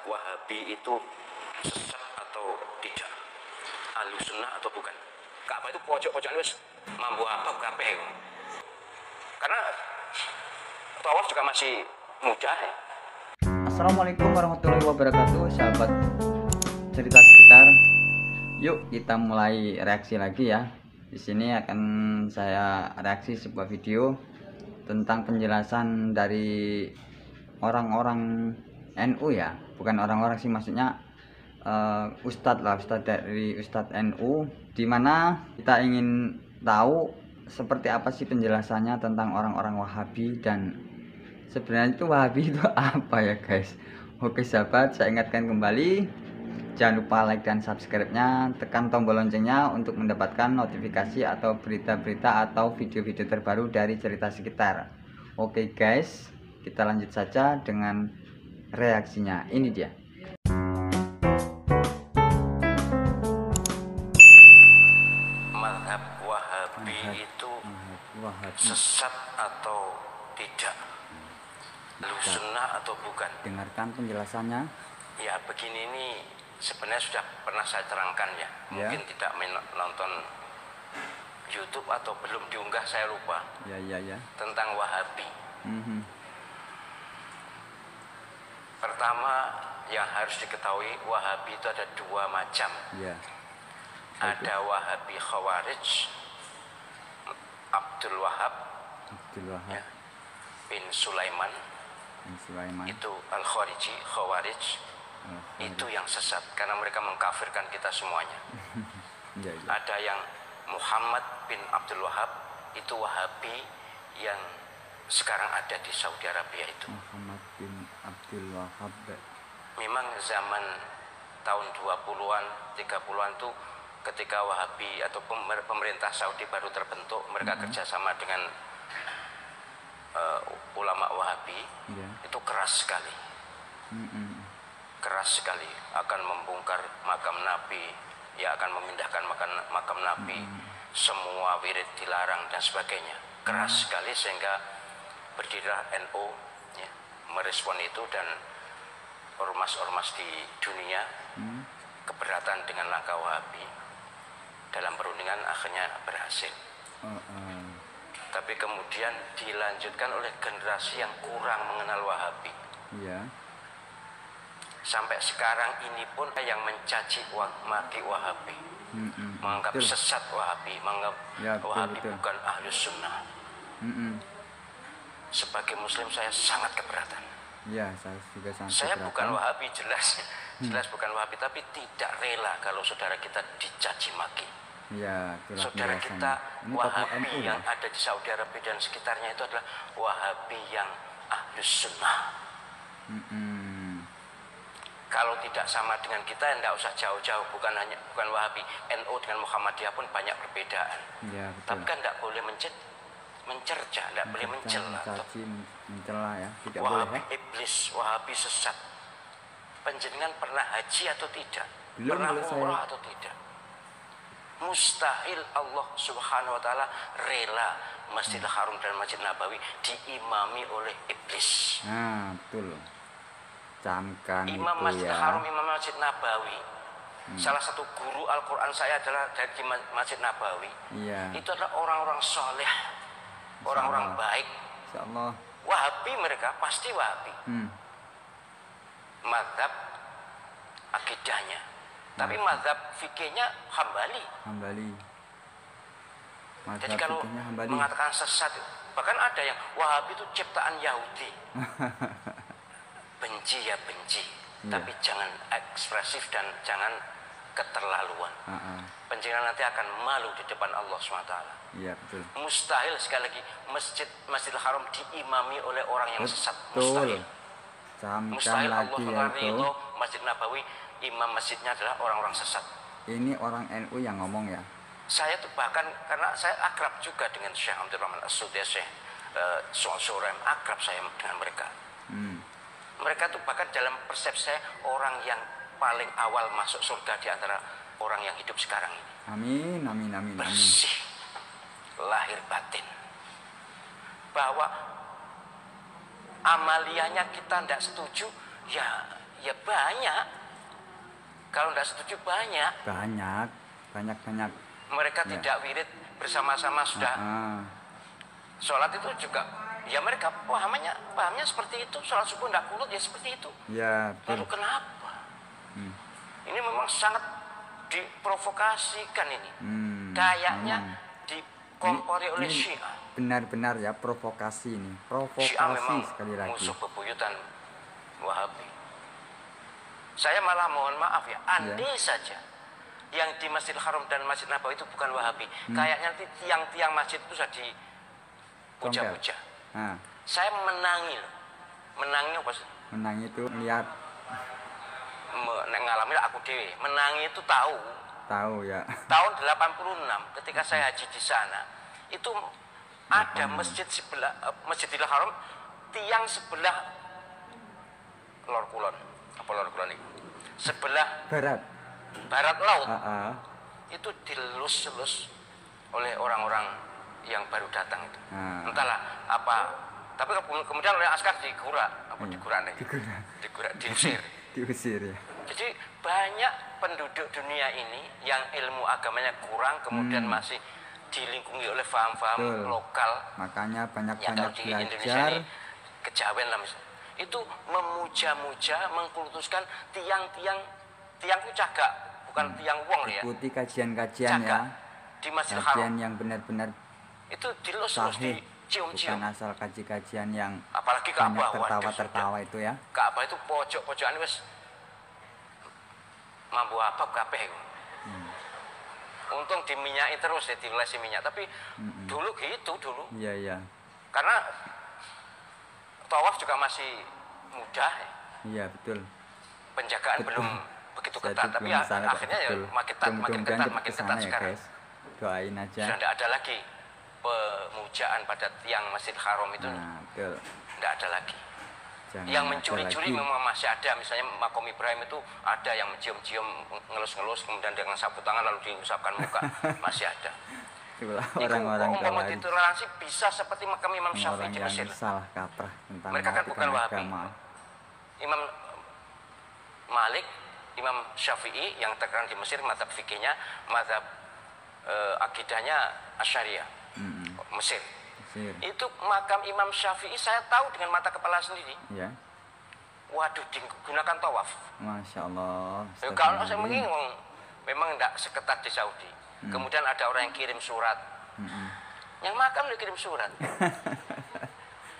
Wahabi itu sesat atau tidak, Ahlussunnah atau bukan. Ka'bah itu pojok-pojokan wis mampu apa kabeh. Karena tawaf juga masih mudah ya. Assalamualaikum warahmatullahi wabarakatuh, sahabat cerita sekitar. Yuk kita mulai reaksi lagi ya. Di sini akan saya reaksi sebuah video tentang penjelasan dari orang-orang NU ya, bukan orang-orang sih, maksudnya Ustadz dari Ustadz NU, dimana kita ingin tahu seperti apa sih penjelasannya tentang orang-orang Wahabi dan sebenarnya itu Wahabi itu apa ya guys. Oke sahabat, saya ingatkan kembali, jangan lupa like dan subscribe-nya, tekan tombol loncengnya untuk mendapatkan notifikasi atau berita-berita atau video-video terbaru dari cerita sekitar. Oke guys, kita lanjut saja dengan reaksinya. Ini dia. Mazhab Wahabi itu sesat atau tidak, Ahlussunnah atau bukan. Dengarkan penjelasannya. Ya begini, ini sebenarnya sudah pernah saya terangkan ya. Mungkin tidak menonton YouTube atau belum diunggah, saya lupa. Ya. Tentang Wahabi. Pertama yang harus diketahui, Wahabi itu ada dua macam. Ada Wahabi Khawarij, Abdul Wahab ya, bin Sulaiman. Itu Al-Khariji, Khawarij. Itu yang sesat karena mereka mengkafirkan kita semuanya. Ada yang Muhammad bin Abdul Wahab, itu Wahabi yang sekarang ada di Saudi Arabia itu. Muhammad bin Abdul Wahab. Memang zaman tahun 20-an, 30-an tuh ketika Wahabi atau pemerintah Saudi baru terbentuk, mereka kerjasama dengan ulama Wahabi. Itu keras sekali. Keras sekali, akan membongkar makam Nabi, ya akan memindahkan makam Nabi, semua wirid dilarang dan sebagainya. Keras sekali, sehingga berdirilah NU ya, merespon itu, dan ormas-ormas di dunia keberatan dengan langkah Wahabi. Dalam perundingan akhirnya berhasil. Tapi kemudian dilanjutkan oleh generasi yang kurang mengenal Wahabi. Sampai sekarang ini pun yang mencaci maki Wahabi, menganggap sesat Wahabi, menganggap Wahabi bukan Ahlussunnah. Sebagai Muslim saya sangat keberatan. Saya juga sangat Saya keberatan. bukan Wahabi, jelas bukan Wahabi, tapi tidak rela kalau saudara kita dicaci maki. Saudara kita Wahabi yang ada di Saudi Arabia dan sekitarnya itu adalah Wahabi yang Ahlussunnah. Kalau tidak sama dengan kita, tidak usah jauh-jauh. Bukan Wahabi, NU dengan Muhammadiyah pun banyak perbedaan. Tapi kan tidak boleh mencerca, tidak boleh mencela. Ya. Tidak Wahabi boleh. iblis, Wahabi sesat. Panjenengan pernah haji atau tidak? Belum, pernah boleh umrah saya. atau tidak? Mustahil Allah Subhanahu wa Ta'ala rela Masjidil Haram dan Masjid Nabawi diimami oleh iblis. Betul. Camkan Imam itu Masjidil ya. Haram, Imam Masjid Nabawi. Salah satu guru Al-Quran saya adalah dari Masjid Nabawi. Itu adalah orang-orang soleh, orang-orang baik. Insyaallah. Wahabi mereka pasti Wahabi. Mazhab akidahnya, tapi mazhab fikihnya Hambali. Jadi kalau mengatakan sesat, bahkan ada yang Wahabi itu ciptaan Yahudi. Benci ya benci, tapi jangan ekspresif dan jangan keterlaluan. Panjenengan nanti akan malu di depan Allah SWT. Betul. Mustahil, sekali lagi, Masjidil Haram diimami oleh orang yang sesat. Mustahil. Mustahil Allah meridho Masjid Nabawi, imam masjidnya adalah orang-orang sesat. Ini orang NU yang ngomong ya. Saya tuh bahkan, karena saya akrab juga dengan Syekh Abdul Rahman As-Sudi, Syekh Surem, akrab saya dengan mereka. Mereka tuh bahkan dalam persepsi saya orang yang paling awal masuk surga di antara orang yang hidup sekarang ini. Amin. Bersih, lahir batin. Bahwa amaliyahnya kita tidak setuju, ya Ya banyak. Kalau tidak setuju banyak. Banyak. Mereka Ya. tidak wirid bersama-sama sudah. Sholat itu juga, ya mereka pahamnya seperti itu. Sholat subuh tidak kunut ya seperti itu. Ya, Lalu betul. kenapa? Ini memang sangat diprovokasikan ini. Kayaknya dikompori oleh Ini Syiah. benar-benar ya provokasi ini. Syiah Provokasi memang sekali lagi. musuh bebuyutan Wahabi. Saya malah mohon maaf ya, andai saja yang di Masjidil Haram dan Masjid Nabawi itu bukan Wahabi, kayaknya nanti tiang-tiang masjid itu sudah dipuja-puja. Nah, Saya menangi loh. Menangi apa sih? menang itu lihat, Ngalami aku dewe. Menangi itu tahu ya. tahun 86 ketika saya haji di sana, itu ada masjid sebelah Masjidil Haram, tiang sebelah Lor Kulon. Apa Lor Kulon ini? Sebelah barat laut. Itu dilus-lus oleh orang-orang yang baru datang itu. Entahlah apa, tapi kemudian oleh askar diusir ya. Jadi banyak penduduk dunia ini yang ilmu agamanya kurang, kemudian masih dilingkungi oleh faham-faham lokal. Makanya Yang banyak di Indonesia belajar. ini kejawen lah misalnya. Itu memuja-muja, mengkultuskan tiangku cagak, bukan tiang wong ya. Ikuti kajian-kajian ya. Di Masjidil Kajian Haram yang benar-benar itu dilus-lus, sahih, dicium-cium. bukan asal kajian yang Apalagi banyak Ka'bah, tertawa itu ya. Ka'bah itu pojok-pojokan wis mampu apa kabeh. Untung diminyaki terus ya, dilesi minyak. Tapi dulu gitu dulu. Iya. Karena tawaf juga masih mudah ya. Iya, betul. Penjagaan belum begitu Jadi ketat, tapi belum sana, akhirnya ya betul. makin Mudah-mudahan ketat ya, sekarang. guys. Doain aja. Sudah tidak ada lagi pemujaan pada tiang Masjidil Haram itu. Nah, betul. Tidak ada lagi. Jangan Yang ada mencuri-curi lagi. memang masih ada. Misalnya Makom Ibrahim itu ada yang mencium-cium, ngelus-ngelus, kemudian dengan sapu tangan lalu diusapkan muka. Masih ada. Itulah Itu orang-orang umpama khawarij, ditoleransi bisa seperti makam Imam Syafi'i orang di yang Mesir. salah kaprah tentang Mereka kan bukan mematikan Wahabi. agama. Imam Malik, Imam Syafi'i yang terkenal di Mesir, mazhab fikihnya, mazhab akidahnya Asy'ariyah, Mesir. Itu makam Imam Syafi'i saya tahu dengan mata kepala sendiri. Ya. Waduh, digunakan tawaf. Masya Allah. Ya, kalau saya mengingung, memang tidak seketat di Saudi. Kemudian ada orang yang kirim surat. Yang makam dia kirim surat.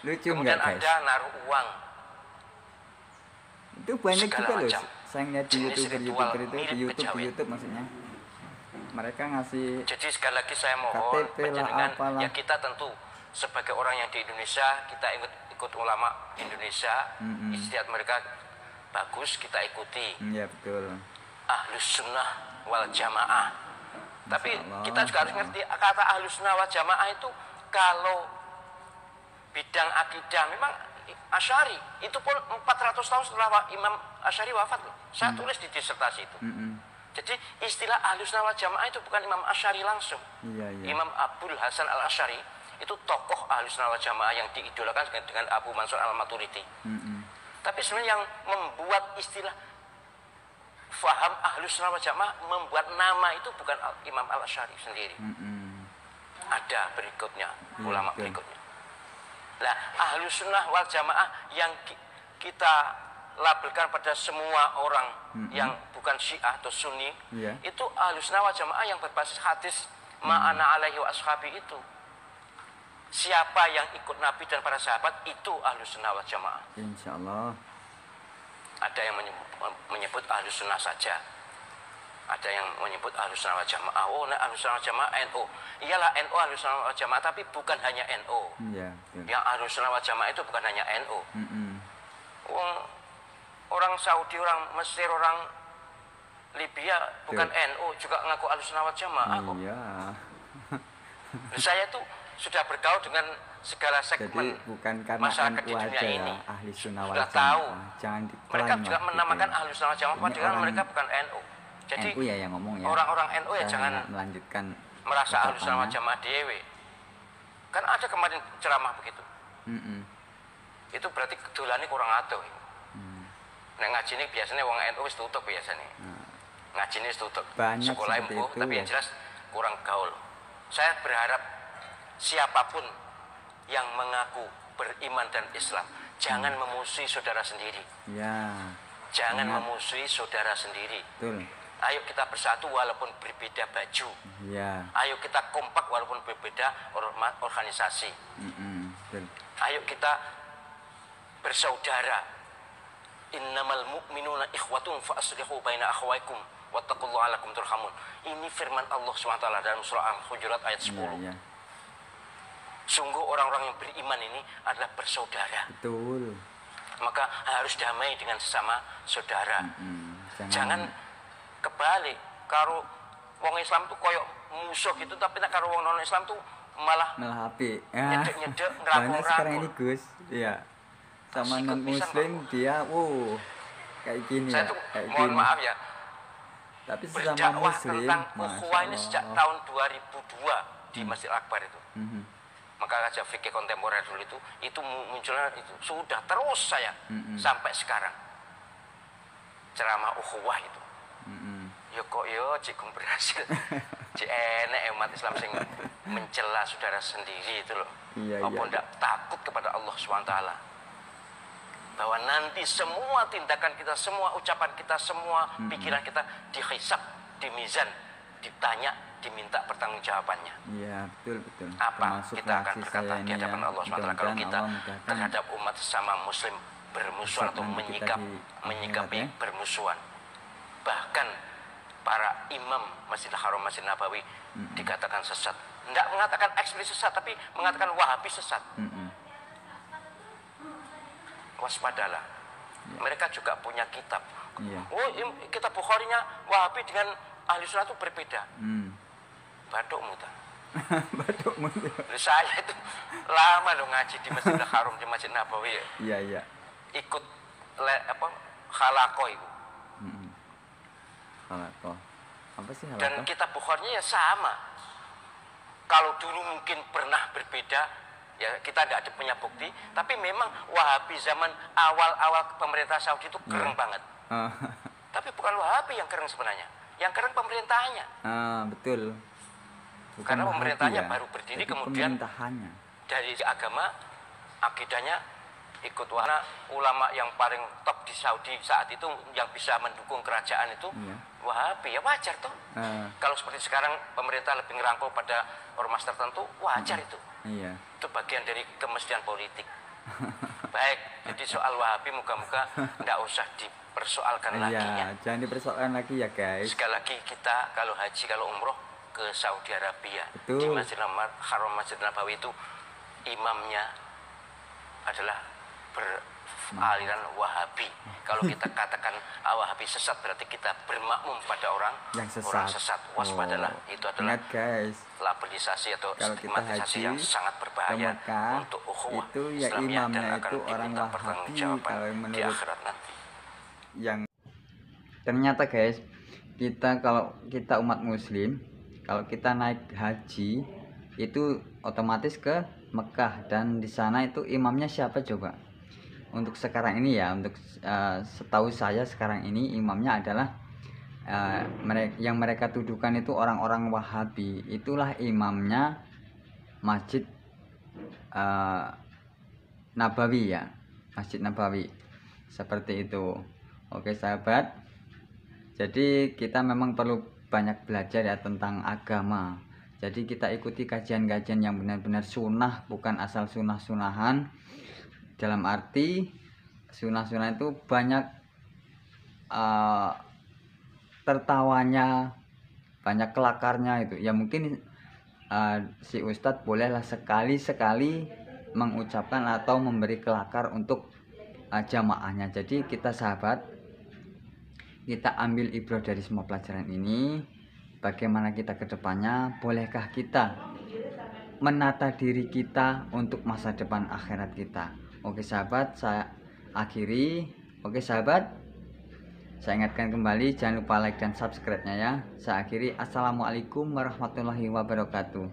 Lucu Kemudian nggak, guys? ada naruh uang. Itu banyak segala juga loh. macam. Saya ngeliat di Jenis YouTuber ritual itu, di mirip YouTube kejawen. maksudnya. Mereka ngasih Jadi sekali lagi saya mohon KTP lah, panjenengan, apalah. ya kita tentu sebagai orang yang di Indonesia, kita ikut ulama Indonesia, ijtihad mereka bagus, kita ikuti. Iya, betul. Ahlus sunnah wal jamaah. Tapi Allah, kita juga harus ngerti kata ahlus sunnah wal jamaah itu kalau bidang akidah memang Asy'ari, itu pun 400 tahun setelah Imam Asy'ari wafat loh. Saya tulis di disertasi itu. Jadi istilah ahlus sunnah wal jamaah itu bukan Imam Asy'ari langsung. Iya. Imam Abdul Hasan al Asy'ari itu tokoh ahlus sunnah wal jamaah yang diidolakan dengan Abu Mansur al Maturidi. Tapi sebenarnya yang membuat istilah faham ahlus sunnah wal jamaah, membuat nama itu bukan Imam al Asy'ari sendiri. Ada berikutnya, ulama berikutnya. Lah, ahlus sunnah wal jamaah yang kita labelkan pada semua orang yang bukan Syiah atau Sunni, itu ahlus sunnah wal jamaah yang berbasis hadis ma'ana alaihi wa ashabi itu. Siapa yang ikut Nabi dan para sahabat itu ahlus sunnah wal jamaah. Insyaallah. Ada yang menyebut ahlus sunnah saja. Ada yang menyebut ahlus sunnah wal jamaah. Oh, nah ahlus sunnah wal jamaah NU. Iyalah NU ahlus sunnah wal jamaah, tapi bukan hanya NU. Iya. Yang ahlus sunnah wal jamaah itu bukan hanya NU. Orang Saudi, orang Mesir, orang Libya bukan NU juga ngaku ahlus sunnah wal jamaah. Iya. Saya tuh sudah bergaul dengan segala Jadi segmen bukan karena masyarakat di NU dunia aja ini. ya, ahli sunnah wal Sudah tahu. jamaah. Jangan diklaim Mereka juga lah menamakan gitu ya. ahlus sunnah wal jamaah, Ini padahal orang mereka bukan NU. Jadi NU ya yang ngomong ya. orang-orang NU ya Saya jangan melanjutkan merasa ahlus sunnah wal ucapannya. jamaah dewe. Kan ada kemarin ceramah begitu. Mm-mm. Itu berarti kedulane kurang atuh. Nah ngaji ini biasanya wong NU wis tutup biasanya. Ngaji ini wis tutup. Banyak Sekolah seperti ilmu, itu, tapi yang jelas kurang gaul. Saya berharap siapapun yang mengaku beriman dan Islam, jangan memusuhi saudara sendiri. Ya. Jangan memusuhi saudara sendiri. Betul. Ayo kita bersatu walaupun berbeda baju. Ya. Ayo kita kompak walaupun berbeda organisasi. Betul. Ayo kita bersaudara. Innamal mu'minuna ikhwatun fa aslihu baina akhawaykum wattaqullaha la'allakum turhamun. Ini firman Allah SWT dalam surah Al-Hujurat ayat 10. Ya. Sungguh orang-orang yang beriman ini adalah bersaudara. Betul. Maka harus damai dengan sesama saudara. Jangan kebalik. Karo wong Islam tuh koyok musuh gitu, tapi karo wong non Islam tuh malah api. nyedek Banyak sekarang ini ngerangkul. Gus. Iya. Sama Sikut non pisan, muslim Pak. dia kayak gini Saya ya. tuh Kayak mohon gini. maaf ya, Tapi sesama berdakwah muslim, tentang Masya ukhuwah ini Allah. sejak tahun 2002 di Masjid Akbar itu. Maka aja fikih kontemporer dulu itu munculnya itu sudah terus saya sampai sekarang ceramah ukhuwah itu. Yo kok yo cikum berhasil. Cik enek umat Islam sing mencela saudara sendiri itu loh. Iya, Apa ndak takut kepada Allah SWT bahwa nanti semua tindakan kita, semua ucapan kita, semua pikiran kita dihisab, dimizan, ditanya, diminta pertanggungjawabannya. Iya, betul. Apa Termasuk kita akan reaksi berkata saya di ini hadapan ya. Allah SWT kalau Mudah-mudahan kita Allah mudahkan terhadap umat sesama muslim bermusuhan atau nanti kita di menyikapi akhirat ya. bermusuhan. Bahkan para imam Masjidil Haram, Masjid Nabawi dikatakan sesat. Tidak mengatakan eksplisit sesat, tapi mengatakan Wahabi sesat. Waspadalah. Mereka juga punya kitab. Iya. Oh, kitab Bukhari-nya Wahabi dengan Ahli Sunnah itu berbeda. Badukmu ta. Batukmu. Saya itu lama loh ngaji di Masjidil Haram, di Masjid Nabawi ya. Iya. Ikut khalaqah itu. Halaqah. Apa sih Dan halaqah? kitab Bukhari-nya ya sama. Kalau dulu mungkin pernah berbeda, ya kita tidak ada punya bukti. Tapi memang Wahabi zaman awal-awal pemerintah Saudi itu keren banget. Tapi bukan Wahabi yang keren sebenarnya, yang keren pemerintahnya. Betul. Bukan Karena Wahabi pemerintahnya ya, baru berdiri, tapi kemudian pemerintahannya. dari agama, akidahnya ikut warna ulama yang paling top di Saudi saat itu yang bisa mendukung kerajaan itu Wahabi, ya wajar toh. Kalau seperti sekarang pemerintah lebih ngerangkul pada ormas tertentu, wajar itu. Iya. Itu bagian dari kemestian politik. Baik, jadi soal Wahabi muka-muka tidak usah dipersoalkan lagi ya. Jangan dipersoalkan lagi ya guys. Sekali lagi kita kalau haji, kalau umroh ke Saudi Arabia, Betul. di Masjidil Haram, Masjid Nabawi itu imamnya adalah beraliran Wahabi. Kalau kita katakan Wahabi sesat, berarti kita bermakmum pada orang yang sesat. Orang sesat. Waspadalah. Itu adalah ingat guys, labelisasi atau kalau kita stigmatisasi haji yang sangat berbahaya ke Mekah, untuk ukhuwah itu ya Islamiyah dan imamnya akan itu orang diminta Wahabi. pertanggungjawaban Kalau di menurut akhirat nanti. yang ternyata guys, kita kalau kita umat muslim, kalau kita naik haji itu otomatis ke Mekah, dan di sana itu imamnya siapa coba? Untuk sekarang ini ya, untuk setahu saya sekarang ini imamnya adalah yang mereka tuduhkan itu orang-orang Wahabi. Itulah imamnya Masjid Nabawi ya, Masjid Nabawi, seperti itu. Oke sahabat, jadi kita memang perlu banyak belajar ya tentang agama. Jadi kita ikuti kajian-kajian yang benar-benar sunnah, bukan asal sunnah-sunahan. Dalam arti sunnah-sunnah itu banyak tertawanya, banyak kelakarnya itu. Ya mungkin si Ustadz bolehlah sekali-sekali mengucapkan atau memberi kelakar untuk jamaahnya. Jadi kita sahabat, kita ambil ibrah dari semua pelajaran ini. Bagaimana kita ke depannya? Bolehkah kita menata diri kita untuk masa depan akhirat kita? Oke sahabat, saya akhiri. Oke sahabat, saya ingatkan kembali, jangan lupa like dan subscribe-nya ya. Saya akhiri. Assalamualaikum warahmatullahi wabarakatuh.